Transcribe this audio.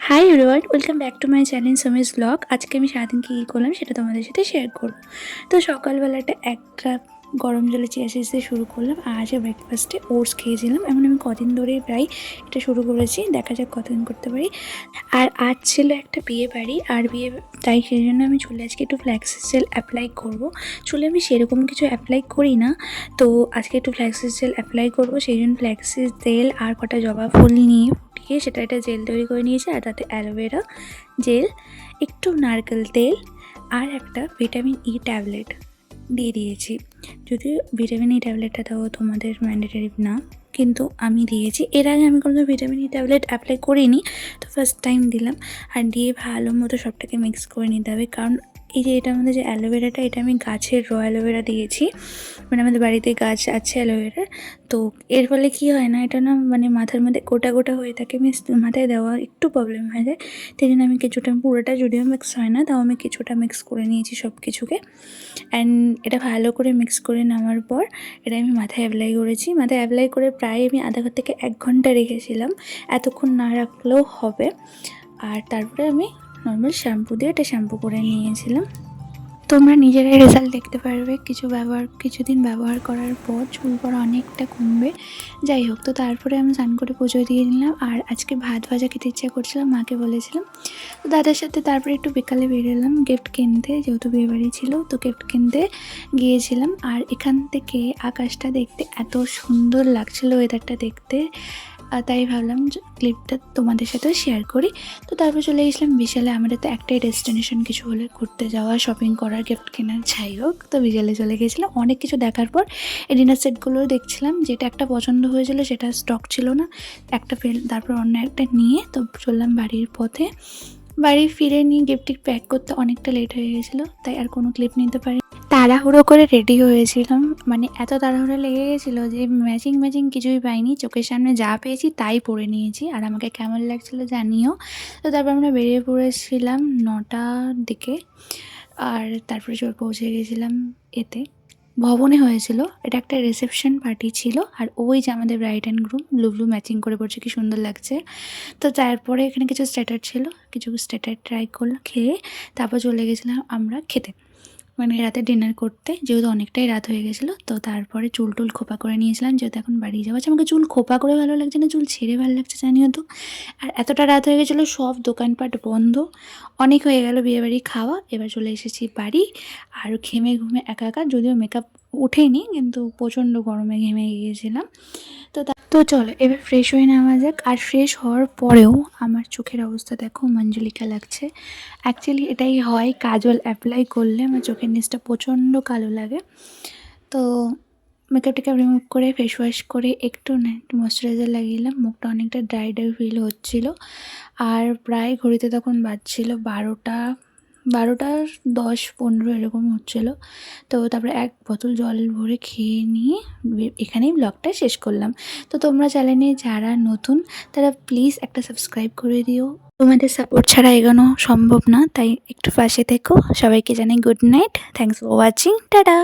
Hi everyone, welcome back to my channel Sumi's blog. আজকে আমি সারাদিন কী করলাম সেটা তোমাদের সাথে শেয়ার করব। তো সকালবেলাটা একটা গরম জলে চিয়া সিডস দিয়ে শুরু করলাম। আজ ব্রেকফাস্টে ওটস খেয়েছিলাম। এমন আমি কদিন ধরেই প্রায় এটা শুরু করেছি, দেখা যাক কতদিন করতে পারি। আর আজ ছিল একটা বিয়ে বাড়ি, আর বিয়ে তাই সেই জন্য আমি চুলে আজকে একটু ফ্ল্যাক্সিস জেল অ্যাপ্লাই করব। চুলে আমি সেরকম কিছু অ্যাপ্লাই করি না, তো আজকে একটু ফ্ল্যাক্সিস জেল অ্যাপ্লাই করব। সেই জন্য ফ্ল্যাক্সিস তেল আর কটা জবা ফুল নিয়ে ফুটিয়ে সেটা একটা জেল তৈরি করে নিয়েছি। আর তাতে অ্যালোভেরা জেল, একটু নারকেল তেল আর একটা ভিটামিন ই ট্যাবলেট দিয়ে দিয়েছি। যদিও ভিটামিন ই ট্যাবলেটটা তাও তোমাদের ম্যান্ডেটরি না, কিন্তু আমি দিয়েছি। এর আগে আমি কোনো ভিটামিন ই ট্যাবলেট অ্যাপ্লাই করিনি, তো ফার্স্ট টাইম দিলাম। আর দিয়ে ভালো মতো সবটাকে মিক্স করে নিতে হবে, কারণ এই যে এটার মধ্যে যে অ্যালোভেরাটা, এটা আমি গাছের র অ্যালোভেরা দিয়েছি। মানে আমাদের বাড়িতে গাছ আছে অ্যালোভেরার। তো এর ফলে কী হয় না, এটা না মানে মাথার মধ্যে গোটা গোটা হয়ে থাকে, মাথায় দেওয়া একটু প্রবলেম হয়ে যায়। সেই জন্য আমি কিছুটা, পুরোটা যদিও মিক্স হয় না, তাও আমি কিছুটা মিক্স করে নিয়েছি সব কিছুকে। অ্যান্ড এটা ভালো করে মিক্স করে নেওয়ার পর এটা আমি মাথায় অ্যাপ্লাই করেছি। মাথায় অ্যাপ্লাই করে প্রায় আমি আধা ঘন্টা থেকে 1 ঘন্টা রেখেছিলাম, এতক্ষণ না রাখলেও হবে। আর তারপরে আমি নর্মাল শ্যাম্পু দিয়ে এটা শ্যাম্পু করে নিয়েছিলাম। তোমরা নিজেরাই রেজাল্ট দেখতে পারবে কিছুদিন ব্যবহার করার পর চুল পড়া অনেকটা কমবে। যাই হোক, তো তারপরে আমি স্নান করে পুজো দিয়ে নিলাম। আর আজকে ভাত ভাজা খেতে ইচ্ছা করছিলাম, মাকে বলেছিলাম। তো দাদার সাথে তারপরে একটু বিকালে বেরোলাম গিফট কিনতে, যেহেতু বিয়েবাড়ি ছিল তো গিফট কিনতে গিয়েছিলাম। আর এখান থেকে আকাশটা দেখতে এত সুন্দর লাগছিলো, ওয়েদারটা দেখতে, তাই ভাবলাম ক্লিপটা তোমাদের সাথেও শেয়ার করি। তো তারপর চলে গেছিলাম বিশালে। আমাদের তো একটাই ডেস্টিনেশন কিছু হলে ঘুরতে যাওয়া, শপিং করার, গিফট কেনার, যাই হোক। তো বিশালে চলে গেছিলাম। অনেক কিছু দেখার পর এই ডিনার সেটগুলো দেখছিলাম, যেটা একটা পছন্দ হয়েছিল সেটা স্টক ছিল না, একটা তারপর অন্য একটা নিয়ে তো চললাম বাড়ির পথে। বাড়ি ফিরে নিয়ে গিফট প্যাক করতে অনেকটা লেট হয়ে গেছিলো, তাই আর কোনো ক্লিপ নিতে পারি। তাড়াহুড়ো করে রেডি হয়েছিলাম, মানে এত তাড়াহুড়ো লেগে গেছিলো যে ম্যাচিং কিছুই পাইনি। চোখের সামনে যা পেয়েছি তাই পরে নিয়েছি। আর আমাকে কেমন লাগছিলো জানিও। তো তারপর আমরা বেরিয়ে পড়েছিলাম 9টার দিকে। আর তারপরে পৌঁছে গেছিলাম এতে ভবনে হয়েছিল। এটা একটা রিসেপশন পার্টি ছিল। আর ওই যে আমাদের bride and groom blue matching করে পড়ছে, কি সুন্দর লাগছে। তো তারপরে এখানে কিছু স্টার্টার ছিল, কিছু স্টার্টার ট্রাই করলো, খেয়ে তারপর চলে গেছিলাম আমরা খেতে, মানে রাতে ডিনার করতে, যেহেতু অনেকটাই রাত হয়ে গেছিলো। তো তারপরে চুল টুল খোপা করে নিয়েছিলাম, যেহেতু এখন বাড়ি যাওয়া আছে। আমাকে চুল খোপা করে ভালো লাগছে না, চুল ছেড়ে ভালো লাগছে জানিও তো। আর এতটা রাত হয়ে গেছিলো, সব দোকানপাট বন্ধ, অনেক হয়ে গেল বিয়েবাড়ি খাওয়া। এবার চলে এসেছি বাড়ি। আর ঘেমে ঘুমে একাকার, যদিও মেকআপ উঠেনি, কিন্তু প্রচণ্ড গরমে ঘেমে গিয়েছিলাম। তো চলো এবার ফ্রেশ হয়ে নেওয়া যাক। আর ফ্রেশ হওয়ার পরেও আমার চোখের অবস্থা দেখো, মঞ্জুলিকা লাগছে। অ্যাকচুয়ালি এটাই হয়, কাজল অ্যাপ্লাই করলে আমার চোখের নিচটা প্রচণ্ড কালো লাগে। তো মেকআপটাকে রিমুভ করে ফেস ওয়াশ করে একটু ময়শ্চারাইজার লাগিয়েলাম। মুখটা অনেকটা ড্রাই ফিল হচ্ছিলো। আর প্রায় ঘড়িতে তখন বাজছিল 12:10-15 এরকম হচ্ছিলো। তো তারপরে 1 বোতল জল ভরে খেয়ে নিয়ে এখানেই ব্লগটা শেষ করলাম। তো তোমরা চ্যানেলে যারা নতুন তারা প্লিজ একটা সাবস্ক্রাইব করে দিও। তোমাদের সাপোর্ট ছাড়া এগোনো সম্ভব না, তাই একটু পাশে থেকো। সবাইকে জানাই good night, thanks for watching, tata.